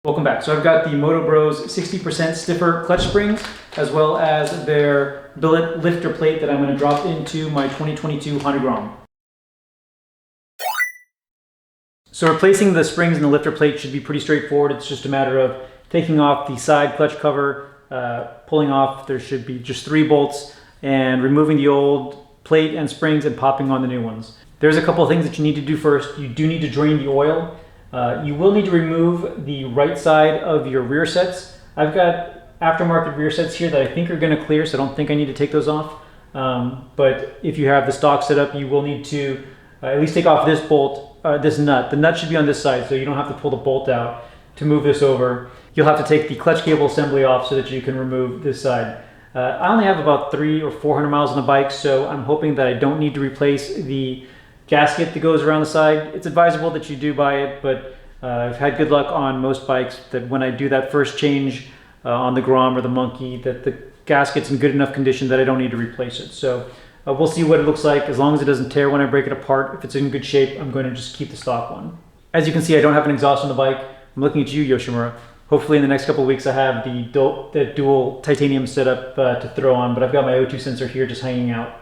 Welcome back. So I've got the Motobros 60% stiffer clutch springs, as well as their billet lifter plate that I'm going to drop into my 2022 Honda Grom. So replacing the springs and the lifter plate should be pretty straightforward. It's just a matter of taking off the side clutch cover, pulling off, there should be just 3 bolts, and removing the old plate and springs and popping on the new ones. There's a couple of things that you need to do first. You do need to drain the oil. You will need to remove the right side of your rear sets. I've got aftermarket rear sets here that I think are going to clear, so I don't think I need to take those off. But if you have the stock set up, you will need to at least take off this bolt, this nut. The nut should be on this side, so you don't have to pull the bolt out to move this over. You'll have to take the clutch cable assembly off so that you can remove this side. I only have about 300 or 400 miles on the bike, so I'm hoping that I don't need to replace the gasket that goes around the side. It's advisable that you do buy it, but I've had good luck on most bikes that when I do that first change on the Grom or the Monkey, that the gasket's in good enough condition that I don't need to replace it. So we'll see what it looks like. As long as it doesn't tear when I break it apart, if it's in good shape, I'm going to just keep the stock one. As you can see, I don't have an exhaust on the bike. I'm looking at you, Yoshimura. Hopefully in the next couple of weeks I have the dual titanium setup to throw on, but I've got my O2 sensor here just hanging out.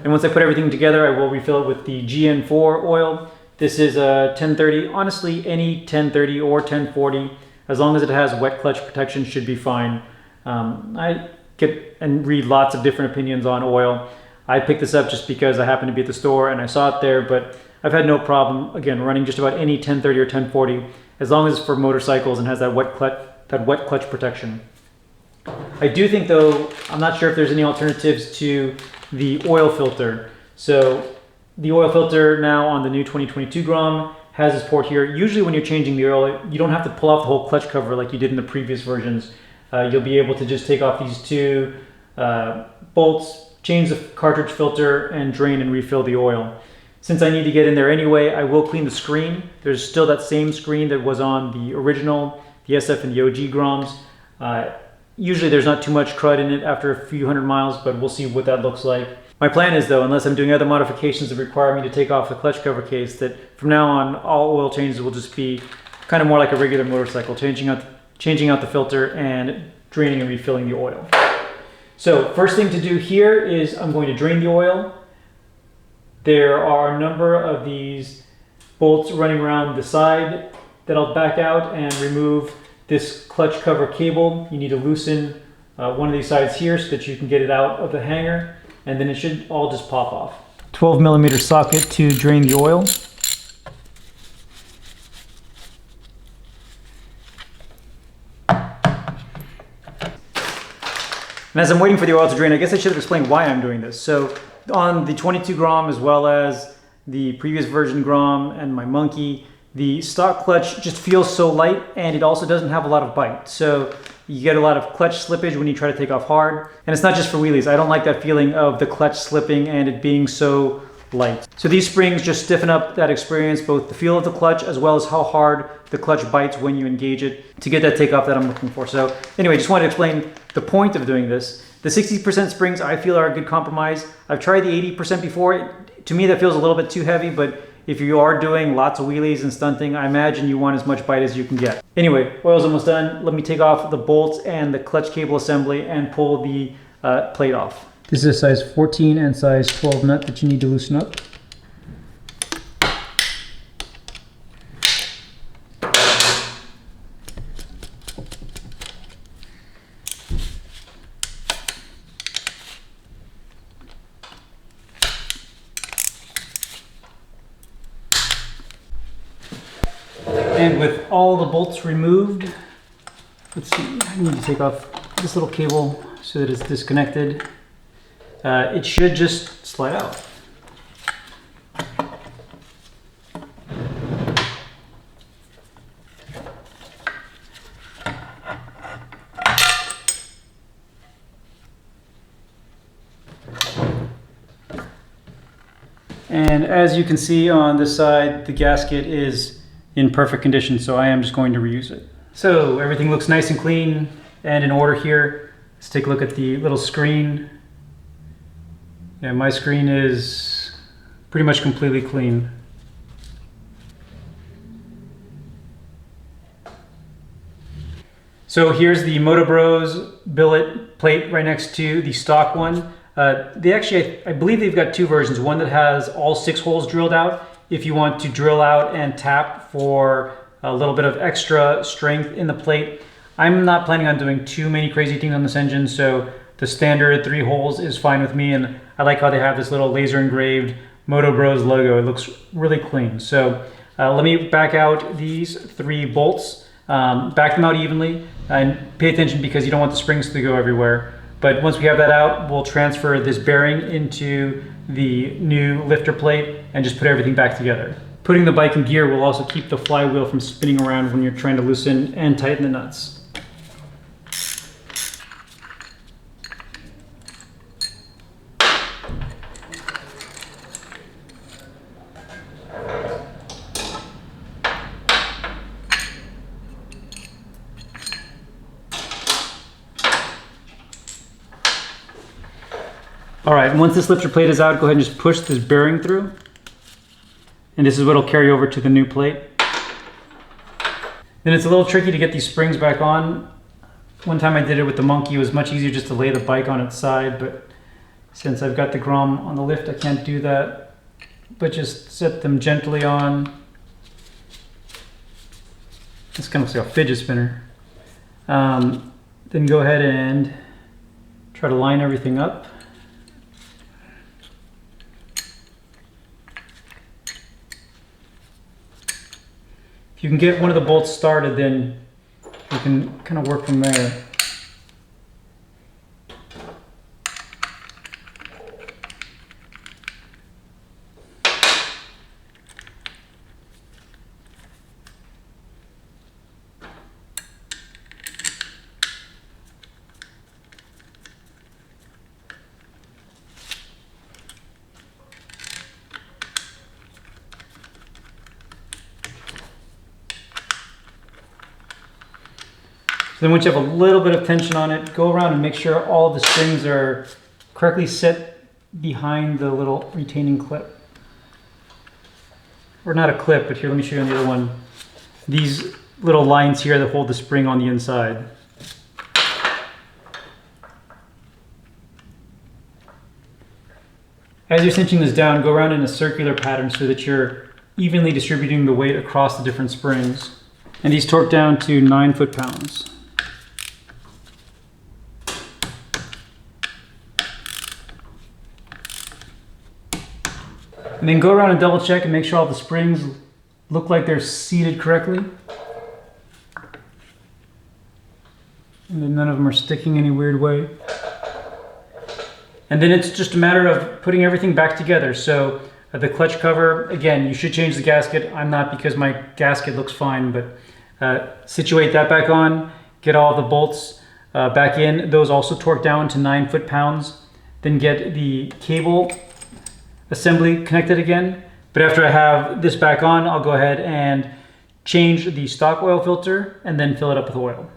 And once I put everything together, I will refill it with the GN4 oil. This is a 1030. Honestly, any 1030 or 1040, as long as it has wet clutch protection, should be fine. I get and read lots of different opinions on oil. I picked this up just because I happened to be at the store and I saw it there, but I've had no problem, again, running just about any 1030 or 1040, as long as it's for motorcycles and has that wet clutch protection. I do think, though, I'm not sure if there's any alternatives to the oil filter. So the oil filter now on the new 2022 Grom has this port here. Usually when you're changing the oil, you don't have to pull off the whole clutch cover like you did in the previous versions. You'll be able to just take off these 2 bolts, change the cartridge filter, and drain and refill the oil. Since I need to get in there anyway, I will clean the screen. There's still that same screen that was on the original, the SF and the OG Groms. Usually there's not too much crud in it after a few hundred miles, but we'll see what that looks like. My plan is, though, unless I'm doing other modifications that require me to take off the clutch cover case, that from now on all oil changes will just be kind of more like a regular motorcycle, changing out the filter and draining and refilling the oil. So first thing to do here is I'm going to drain the oil. There are a number of these bolts running around the side that I'll back out and remove this clutch cover cable. You need to loosen one of these sides here so that you can get it out of the hanger, and then it should all just pop off. 12mm socket to drain the oil. And as I'm waiting for the oil to drain, I guess I should have explained why I'm doing this. So on the 22 Grom, as well as the previous version Grom and my Monkey, the stock clutch just feels so light, and it also doesn't have a lot of bite. So you get a lot of clutch slippage when you try to take off hard. And it's not just for wheelies. I don't like that feeling of the clutch slipping and it being so light. So these springs just stiffen up that experience, both the feel of the clutch as well as how hard the clutch bites when you engage it, to get that takeoff that I'm looking for. So anyway, just wanted to explain the point of doing this. The 60% springs I feel are a good compromise. I've tried the 80% before. To me that feels a little bit too heavy, but if you are doing lots of wheelies and stunting, I imagine you want as much bite as you can get. Anyway, oil's almost done. Let me take off the bolts and the clutch cable assembly and pull the plate off. This is a size 14 and size 12 nut that you need to loosen up. And with all the bolts removed, let's see, I need to take off this little cable so that it's disconnected. It should just slide out. And as you can see on this side, the gasket is in perfect condition, so I am just going to reuse it. So everything looks nice and clean and in order here. Let's take a look at the little screen. Yeah, my screen is pretty much completely clean. So here's the Motobros billet plate right next to the stock one. They actually, I believe they've got two versions. One that has all 6 holes drilled out if you want to drill out and tap for a little bit of extra strength in the plate. I'm not planning on doing too many crazy things on this engine, so the standard 3 holes is fine with me, and I like how they have this little laser engraved Motobros logo. It looks really clean. So let me back out these 3 bolts, back them out evenly, and pay attention because you don't want the springs to go everywhere. But once we have that out, we'll transfer this bearing into the new lifter plate and just put everything back together. Putting the bike in gear will also keep the flywheel from spinning around when you're trying to loosen and tighten the nuts. All right, and once this lifter plate is out, go ahead and just push this bearing through. And this is what will carry over to the new plate. Then it's a little tricky to get these springs back on. One time I did it with the Monkey, it was much easier just to lay the bike on its side, but since I've got the Grom on the lift, I can't do that. But just set them gently on. This kind of looks like a fidget spinner. Then go ahead and try to line everything up. If you can get one of the bolts started, then you can kind of work from there. So then once you have a little bit of tension on it, go around and make sure all of the springs are correctly set behind the little retaining clip. Or not a clip, but here, let me show you on the other one. These little lines here that hold the spring on the inside. As you're cinching this down, go around in a circular pattern so that you're evenly distributing the weight across the different springs. And these torque down to 9 foot-pounds. And then go around and double check and make sure all the springs look like they're seated correctly. And then none of them are sticking any weird way. And then it's just a matter of putting everything back together. So the clutch cover, again, you should change the gasket. I'm not, because my gasket looks fine, but situate that back on, get all the bolts back in. Those also torque down to 9 foot-pounds. Then get the cable assembly connected again. But after I have this back on, I'll go ahead and change the stock oil filter and then fill it up with oil.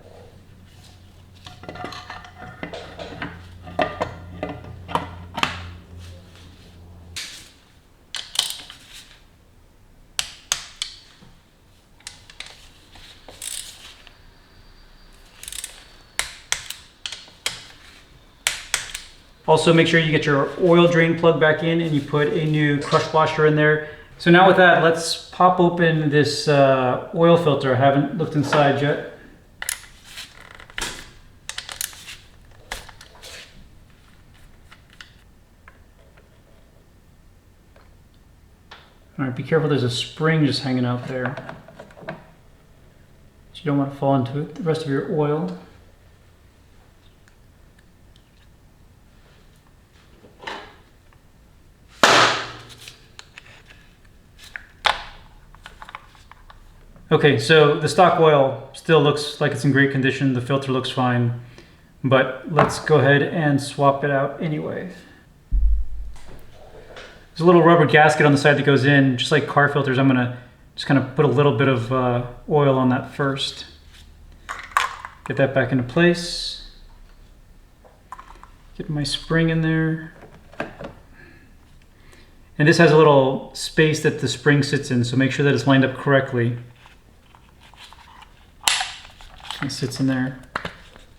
Also, make sure you get your oil drain plug back in and you put a new crush washer in there. So now with that, let's pop open this oil filter. I haven't looked inside yet. All right, be careful, there's a spring just hanging out there. You don't want to fall into it, the rest of your oil. Okay, so the stock oil still looks like it's in great condition. The filter looks fine, but let's go ahead and swap it out anyway. There's a little rubber gasket on the side that goes in, just like car filters. I'm gonna just kind of put a little bit of oil on that first. Get that back into place. Get my spring in there. And this has a little space that the spring sits in, so make sure that it's lined up correctly. It sits in there.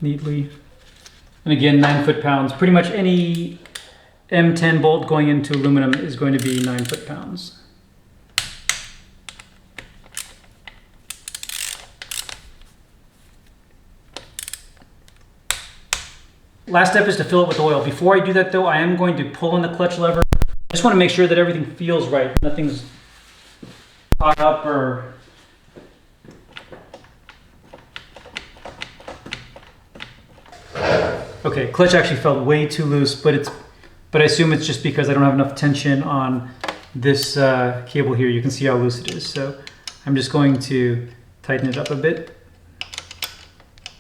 neatly. And again, 9 foot-pounds. Pretty much any M10 bolt going into aluminum is going to be 9 foot-pounds. Last step is to fill it with oil. Before I do that though, I am going to pull on the clutch lever. I just want to make sure that everything feels right. Nothing's caught up or... Okay, clutch actually felt way too loose, but I assume it's just because I don't have enough tension on this cable here. You can see how loose it is. So I'm just going to tighten it up a bit.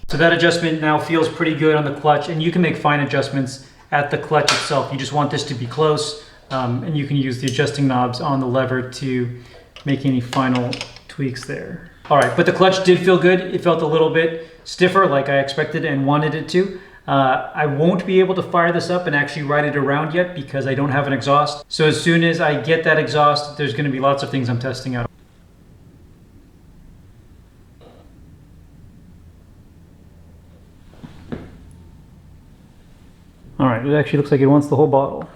So that adjustment now feels pretty good on the clutch, and you can make fine adjustments at the clutch itself. You just want this to be close, and you can use the adjusting knobs on the lever to make any final tweaks there. All right, but the clutch did feel good. It felt a little bit stiffer like I expected and wanted it to. I won't be able to fire this up and actually ride it around yet because I don't have an exhaust. So as soon as I get that exhaust, there's going to be lots of things I'm testing out. All right, it actually looks like it wants the whole bottle.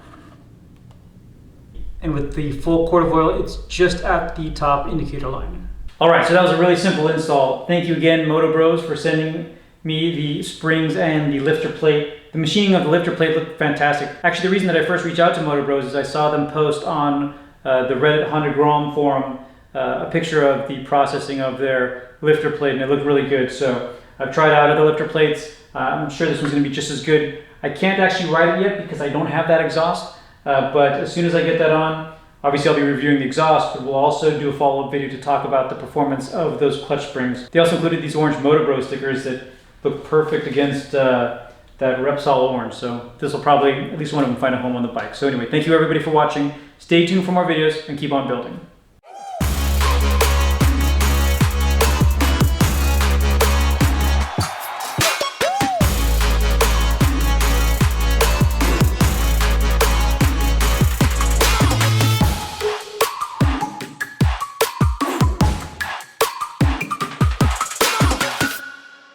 And with the full quart of oil, it's just at the top indicator line. All right, so that was a really simple install. Thank you again, Motobros, for sending me the springs and the lifter plate. The machining of the lifter plate looked fantastic. Actually, the reason that I first reached out to Motobros is I saw them post on the Reddit Honda Grom forum a picture of the processing of their lifter plate, and it looked really good. So I've tried out other lifter plates. I'm sure this one's gonna be just as good. I can't actually ride it yet because I don't have that exhaust, but as soon as I get that on, obviously I'll be reviewing the exhaust, but we'll also do a follow-up video to talk about the performance of those clutch springs. They also included these orange Motobros stickers that look perfect against that Repsol orange, so this will probably, at least one of them, find a home on the bike. So anyway, thank you everybody for watching. Stay tuned for more videos and keep on building.